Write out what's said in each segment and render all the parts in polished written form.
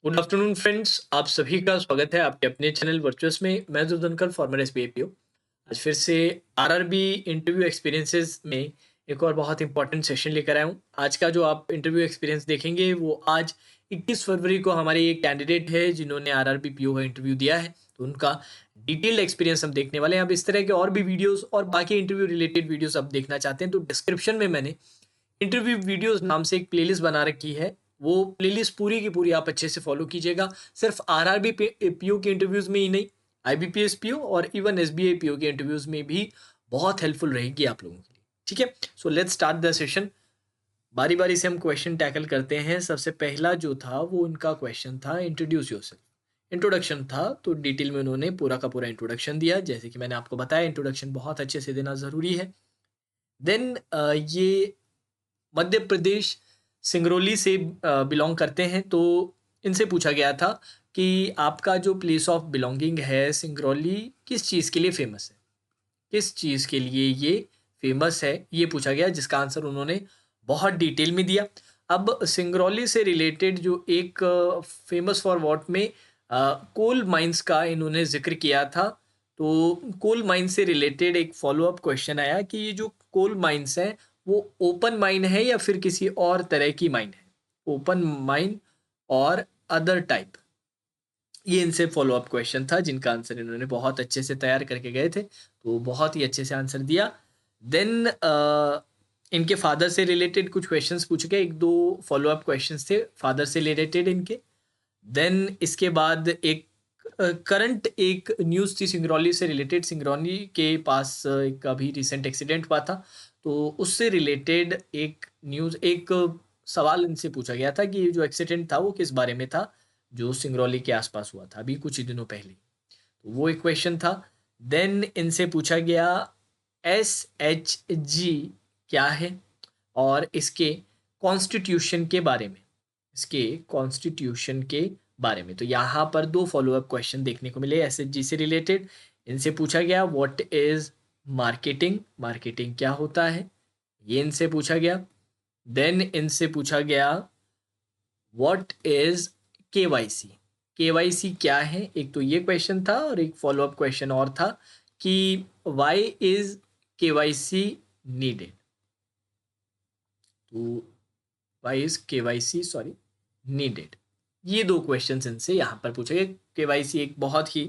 Good afternoon friends, आप सभी का स्वागत है आपके अपने चैनल वर्चुअस में। मैं जुल्फनकर फॉर्मर एसबीआई पीओ। आज फिर से आरआरबी इंटरव्यू एक्सपीरियंसेस में एक और बहुत इंपॉर्टेंट सेशन लेकर आया हूँ। आज का जो आप इंटरव्यू एक्सपीरियंस देखेंगे वो आज 21 फरवरी को हमारे एक कैंडिडेट है जिन्होंने आरआरबी पीओ का इंटरव्यू दिया है, तो उनका डिटेल्ड एक्सपीरियंस हम देखने वाले हैं। अब इस तरह के और भी वीडियोस और बाकी इंटरव्यू रिलेटेड वीडियोस आप देखना चाहते हैं तो डिस्क्रिप्शन में मैंने इंटरव्यू वीडियोस नाम से एक प्लेलिस्ट बना रखी है। वो प्लेलिस्ट पूरी की पूरी आप अच्छे से फॉलो कीजिएगा। सिर्फ आरआरबी पीओ के इंटरव्यूज में ही नहीं, आईबीपीएस पीओ और इवन एसबीआई पीओ के इंटरव्यूज में भी बहुत हेल्पफुल रहेगी आप लोगों के लिए। ठीक है, so let's start the session. बारी बारी से हम क्वेश्चन टैकल करते हैं। सबसे पहला जो था वो उनका क्वेश्चन था इंट्रोड्यूस योरसेल्फ। इंट्रोडक्शन था, तो डिटेल में उन्होंने पूरा का पूरा इंट्रोडक्शन दिया। जैसे कि मैंने आपको बताया, इंट्रोडक्शन बहुत अच्छे से देना ज़रूरी है। देन ये मध्य प्रदेश सिंगरौली से बिलोंग करते हैं, तो इनसे पूछा गया था कि आपका जो प्लेस ऑफ बिलोंगिंग है सिंगरौली किस चीज़ के लिए फेमस है, किस चीज़ के लिए ये फेमस है, ये पूछा गया, जिसका आंसर उन्होंने बहुत डिटेल में दिया। अब सिंगरौली से रिलेटेड जो एक फेमस फॉर व्हाट में कोल माइंस का इन्होंने जिक्र किया था, तो कोल माइन से रिलेटेड एक फॉलो अप क्वेश्चन आया कि ये जो कोल माइंस हैं वो ओपन माइन है या फिर किसी और तरह की माइन है, ओपन माइन और अदर टाइप। ये इनसे फॉलो अप क्वेश्चन था जिनका आंसर इन्होंने बहुत अच्छे से तैयार करके गए थे, तो बहुत ही अच्छे से आंसर दिया। देन इनके फादर से रिलेटेड कुछ क्वेश्चंस पूछे गए, एक दो फॉलो अप क्वेश्चंस थे फादर से रिलेटेड इनके। देन इसके बाद एक करंट एक न्यूज़ थी सिंगरौली से रिलेटेड। सिंगरौली के पास एक अभी रिसेंट एक्सीडेंट हुआ था, तो उससे रिलेटेड एक न्यूज़, एक सवाल इनसे पूछा गया था कि ये जो एक्सीडेंट था वो किस बारे में था, जो सिंगरौली के आसपास हुआ था अभी कुछ ही दिनों पहले। तो वो एक क्वेश्चन था। देन इनसे पूछा गया SHG क्या है और इसके कॉन्स्टिट्यूशन के बारे में, इसके कॉन्स्टिट्यूशन के बारे में। तो यहाँ पर दो फॉलो अप क्वेश्चन देखने को मिले SHG से रिलेटेड। इनसे पूछा गया व्हाट इज मार्केटिंग, मार्केटिंग क्या होता है, ये इनसे पूछा गया। देन इनसे पूछा गया व्हाट इज केवाईसी, केवाईसी क्या है, एक तो ये क्वेश्चन था और एक फॉलो अप क्वेश्चन और था कि व्हाई इज केवाईसी नीडेड। तो why is KYC sorry needed, ये दो क्वेश्चंस इनसे यहाँ पर पूछे गए। केवाईसी एक बहुत ही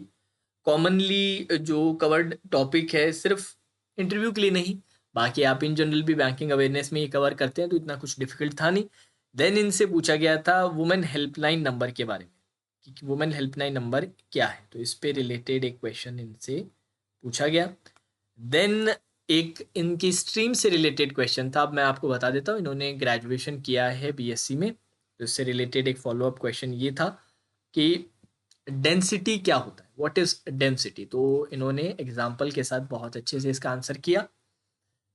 कॉमनली जो कवर्ड टॉपिक है, सिर्फ इंटरव्यू के लिए नहीं, बाकी आप इन जनरल भी बैंकिंग अवेयरनेस में ये कवर करते हैं, तो इतना कुछ डिफिकल्ट था नहीं। देन इनसे पूछा गया था वुमेन हेल्पलाइन नंबर के बारे में कि वुमेन हेल्पलाइन नंबर क्या है, तो इस पे रिलेटेड एक क्वेश्चन इनसे पूछा गया। देन एक इनकी स्ट्रीम से रिलेटेड क्वेश्चन था। अब मैं आपको बता देता हूँ, इन्होंने ग्रेजुएशन किया है बीएससी में, तो इससे रिलेटेड एक फॉलो अप क्वेश्चन ये था कि डेंसिटी क्या होता है, व्हाट इज डेंसिटी, तो इन्होंने एग्जाम्पल के साथ बहुत अच्छे से इसका आंसर किया।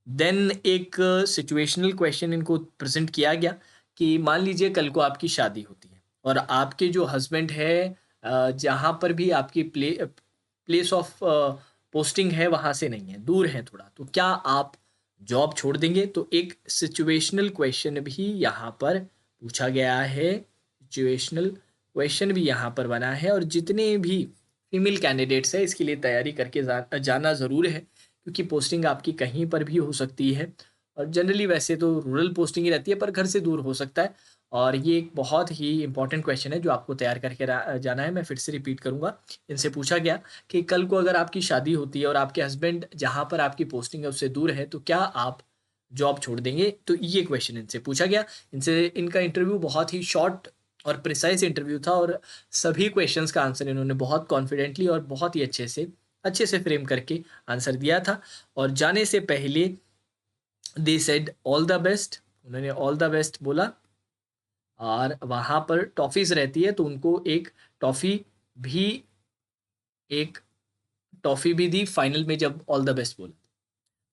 देन एक सिचुएशनल क्वेश्चन इनको प्रेजेंट किया गया कि मान लीजिए कल को आपकी शादी होती है और आपके जो हस्बैंड है जहाँ पर भी आपकी प्लेस ऑफ पोस्टिंग है वहाँ से नहीं है, दूर है थोड़ा, तो क्या आप जॉब छोड़ देंगे। तो एक सिचुएशनल क्वेश्चन भी यहाँ पर पूछा गया है, सिचुएशनल क्वेश्चन भी यहाँ पर बना है। और जितने भी फीमेल कैंडिडेट्स हैं इसके लिए तैयारी करके जाना ज़रूर है, क्योंकि पोस्टिंग आपकी कहीं पर भी हो सकती है और जनरली वैसे तो रूरल पोस्टिंग ही रहती है, पर घर से दूर हो सकता है। और ये एक बहुत ही इंपॉर्टेंट क्वेश्चन है जो आपको तैयार करके जाना है। मैं फिर से रिपीट करूंगा। इनसे पूछा गया कि कल को अगर आपकी शादी होती है और आपके हस्बैंड जहाँ पर आपकी पोस्टिंग है उससे दूर है, तो क्या आप जॉब छोड़ देंगे, तो ये क्वेश्चन इनसे पूछा गया। इनसे इनका इंटरव्यू बहुत ही शॉर्ट और प्रिसाइज इंटरव्यू था और सभी क्वेश्चंस का आंसर इन्होंने बहुत कॉन्फिडेंटली और बहुत ही अच्छे से फ्रेम करके आंसर दिया था। और जाने से पहले they said all the best, उन्होंने ऑल द बेस्ट बोला। और वहाँ पर टॉफ़ीज़ रहती है, तो उनको टॉफ़ी भी एक टॉफ़ी भी दी फाइनल में जब ऑल द बेस्ट बोला।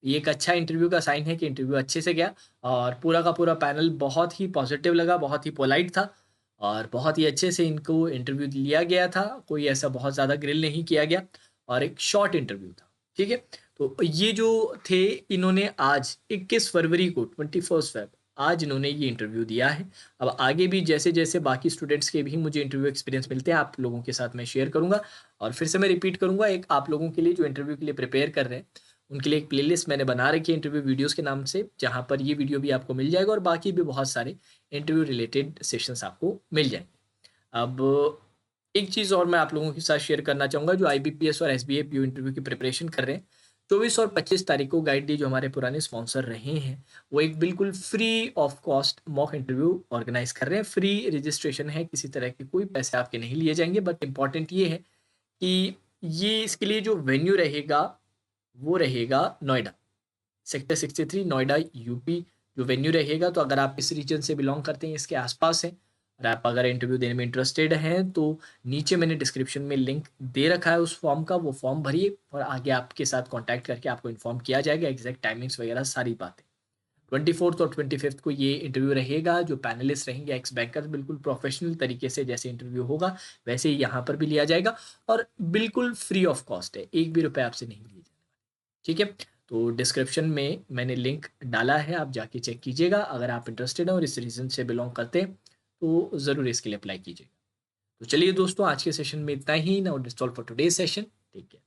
ये एक अच्छा इंटरव्यू का साइन है कि इंटरव्यू अच्छे से गया और पूरा का पूरा पैनल बहुत ही पॉजिटिव लगा, बहुत ही पोलाइट था और बहुत ही अच्छे से इनको इंटरव्यू लिया गया था। कोई ऐसा बहुत ज़्यादा ग्रिल नहीं किया गया और एक शॉर्ट इंटरव्यू था। ठीक है, तो ये जो थे इन्होंने आज 21 फरवरी को 21 फेब आज इन्होंने ये इंटरव्यू दिया है। अब आगे भी जैसे जैसे बाकी स्टूडेंट्स के भी मुझे इंटरव्यू एक्सपीरियंस मिलते हैं, आप लोगों के साथ मैं शेयर करूंगा। और फिर से मैं रिपीट करूंगा, एक आप लोगों के लिए जो इंटरव्यू के लिए प्रिपेयर कर रहे हैं उनके लिए एक प्लेलिस्ट मैंने बना रखी है इंटरव्यू वीडियोस के नाम से, जहां पर ये वीडियो भी आपको मिल जाएगा और बाकी भी बहुत सारे इंटरव्यू रिलेटेड सेशंस आपको मिल जाएंगे। अब एक चीज़ और मैं आप लोगों के साथ शेयर करना चाहूँगा, जो आईबीपीएस और एसबीए पीओ इंटरव्यू की प्रिपरेशन कर रहे हैं, 24 और 25 तारीख को गाइड डी जो हमारे पुराने स्पॉन्सर रहे हैं, वो एक बिल्कुल free of cost mock interview organise कर रहे हैं। फ्री रजिस्ट्रेशन है, किसी तरह के कोई पैसे आपके नहीं लिए जाएंगे। बट इंपॉर्टेंट ये है कि ये इसके लिए जो वेन्यू रहेगा वो रहेगा नोएडा, सेक्टर 63 नोएडा यूपी जो वेन्यू रहेगा। तो अगर आप इस रीजन से बिलोंग करते हैं, इसके आसपास हैं, और आप अगर इंटरव्यू देने में इंटरेस्टेड हैं, तो नीचे मैंने डिस्क्रिप्शन में लिंक दे रखा है उस फॉर्म का, वो फॉर्म भरिए और आगे आपके साथ कॉन्टैक्ट करके आपको इन्फॉर्म किया जाएगा, एग्जैक्ट टाइमिंग्स वगैरह सारी बातें। 24 और 25 को ये इंटरव्यू रहेगा। जो पैनलिस्ट रहेंगे एक्स बैंकर्स, बिल्कुल प्रोफेशनल तरीके से जैसे इंटरव्यू होगा वैसे ही यहाँ पर भी लिया जाएगा, और बिल्कुल फ्री ऑफ कॉस्ट है, एक भी रुपये आपसे नहीं लिए जाने वाले। ठीक है, तो डिस्क्रिप्शन में मैंने लिंक डाला है, आप जाके चेक कीजिएगा। अगर आप इंटरेस्टेड हैं और इस रीजन से बिलोंग करते हैं तो ज़रूर इसके लिए अप्लाई कीजिएगा। तो चलिए दोस्तों, आज के सेशन में इतना ही। Now that's all for today session. Take care.